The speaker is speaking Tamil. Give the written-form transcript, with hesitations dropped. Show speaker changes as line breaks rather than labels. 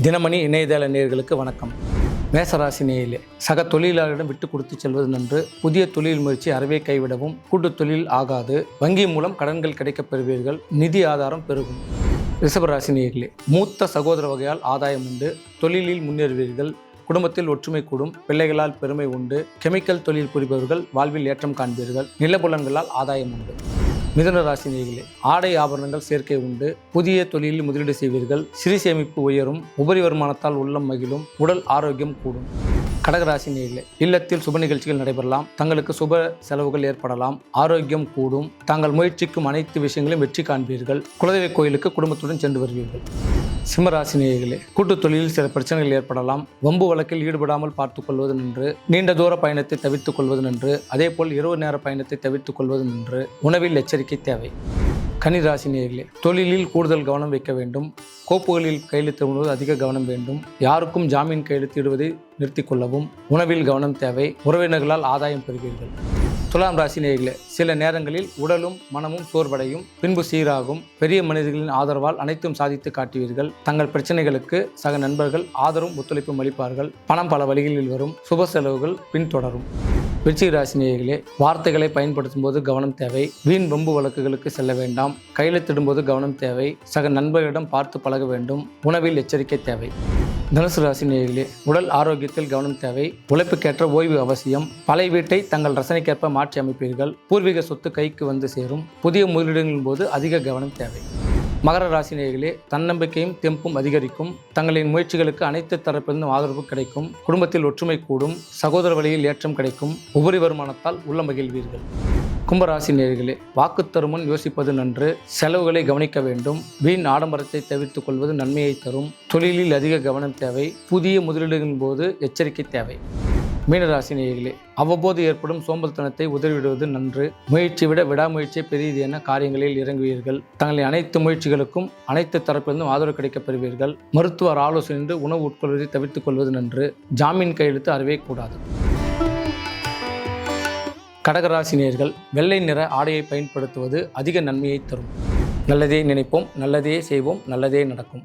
தினமணி இணையதள நேயர்களுக்கு வணக்கம். மேசராசி நேயர்களே, சக தொழிலாளரிடம் விட்டு கொடுத்து செல்வது நன்று. புதிய தொழில் முயற்சி அறவே கைவிடவும். கூட்டு தொழில் ஆகாது. வங்கி மூலம் கடன்கள் கிடைக்கப் பெறுவீர்கள். நிதி ஆதாரம் பெருகும். ரிஷபராசி நேயர்களே, மூத்த சகோதர வகையால் ஆதாயம் உண்டு. தொழிலில் முன்னேறுவீர்கள். குடும்பத்தில் ஒற்றுமை கூடும். பிள்ளைகளால் பெருமை உண்டு. கெமிக்கல் தொழில் புரிபவர்கள் வாழ்வில் ஏற்றம் காண்பீர்கள். நிலபுலன்களால் ஆதாயம் உண்டு. மிதுன ராசி நேயர்களே, ஆடை ஆபரணங்கள் சேர்க்கை உண்டு. புதிய தொழிலில் முதலீடு செய்வீர்கள். சிறு சேமிப்பு உயரும். உபரி வருமானத்தால் உள்ளம் மகிழும். உடல் ஆரோக்கியம் கூடும். கடகராசி நேயர்களே, இல்லத்தில் சுப நிகழ்ச்சிகள் நடைபெறலாம். தங்களுக்கு சுப செலவுகள் ஏற்படலாம். ஆரோக்கியம் கூடும். தாங்கள் முயற்சிக்கும் அனைத்து விஷயங்களையும் வெற்றி காண்பீர்கள். குலதெய்வ கோயிலுக்கு குடும்பத்துடன் சென்று வருவீர்கள். சிம்மராசி நேயர்களே, கூட்டுத் தொழிலில் சில பிரச்சனைகள் ஏற்படலாம். வம்பு வழக்கில் ஈடுபடாமல் பார்த்துக் கொள்வது நன்று. நீண்ட தூர பயணத்தை தவிர்த்துக் கொள்வது நன்று. அதேபோல் இரவு நேர பயணத்தை தவிர்த்துக் கொள்வது நன்று. உணவில் எச்சரிக்கை தேவை. கன்னிராசி நேயர்களே, தொழிலில் கூடுதல் கவனம் வைக்க வேண்டும். கோப்புகளில் கையெழுத்திடுவது அதிக கவனம் வேண்டும். யாருக்கும் ஜாமீன் கையெழுத்திடுவதை நிறுத்திக் கொள்ளவும். உணவில் கவனம் தேவை. உறவினர்களால் ஆதாயம் பெறுவீர்கள். துலாம் ராசி நேயர்களே, சில நேரங்களில் உடலும் மனமும் சோர்வடையும். பின்பு சீராகும். பெரிய மனிதர்களின் ஆதரவால் அனைத்தும் சாதித்து காட்டுவீர்கள். தங்கள் பிரச்சனைகளுக்கு சக நண்பர்கள் ஆதரவும் ஒத்துழைப்பும் அளிப்பார்கள். பணம் பல வழிகளில் வரும். சுப செலவுகள் பின்தொடரும். விருச்சிக ராசி நேயர்களே, வார்த்தைகளை பயன்படுத்தும் போது கவனம் தேவை. வீண் வம்பு வழக்குகளுக்கு செல்ல வேண்டாம். கையெழுத்திடும் போது கவனம் தேவை. சக நண்பர்களிடம் பார்த்து பழக வேண்டும். உணவில் எச்சரிக்கை தேவை. தனுசு ராசி நேயர்களே, உடல் ஆரோக்கியத்தில் கவனம் தேவை. உழைப்புக்கேற்ற ஓய்வு அவசியம். பழைய வீட்டை தங்கள் ரசனைக்கேற்ப மாற்றி அமைப்பீர்கள். பூர்வீக சொத்து கைக்கு வந்து சேரும். புதிய முதலீடுகளின் போது அதிக கவனம் தேவை. மகர ராசி நேயர்களே, தன்னம்பிக்கையும் தெம்பும் அதிகரிக்கும். தங்களின் முயற்சிகளுக்கு அனைத்து தரப்பிலிருந்தும் ஆதரவு கிடைக்கும். குடும்பத்தில் ஒற்றுமை கூடும். சகோதர வழியில் ஏற்றம் கிடைக்கும். உபரி வருமானத்தால் உள்ள மகிழ்வீர்கள். கும்பராசி நேயர்களே, வாக்கு தரும் முன் யோசிப்பது நன்று. செலவுகளை கவனிக்க வேண்டும். வீண் ஆடம்பரத்தை தவிர்த்துக் கொள்வது நன்மையை தரும். தொழிலில் அதிக கவனம் தேவை. புதிய முதலீடுகளின் போது எச்சரிக்கை தேவை. மீனராசி நேயர்களே, அவ்வப்போது ஏற்படும் சோம்பல்தனத்தை உதவிடுவது நன்று. முயற்சி விட விடாமுயற்சியை பெரியது என காரியங்களில் இறங்குவீர்கள். தங்களின் அனைத்து முயற்சிகளுக்கும் அனைத்து தரப்பிலிருந்தும் ஆதரவு கிடைக்கப் பெறுவீர்கள். மருத்துவர் ஆலோசனை உணவு உட்கொள்வதை தவிர்த்துக் கொள்வது நன்று. ஜாமீன் கையெழுத்து அறவே கூடாது. கடகராசினியர்கள், வெள்ளை நிற ஆடையை பயன்படுத்துவது அதிக நன்மையை தரும். நல்லதே நினைப்போம், நல்லதே செய்வோம், நல்லதே நடக்கும்.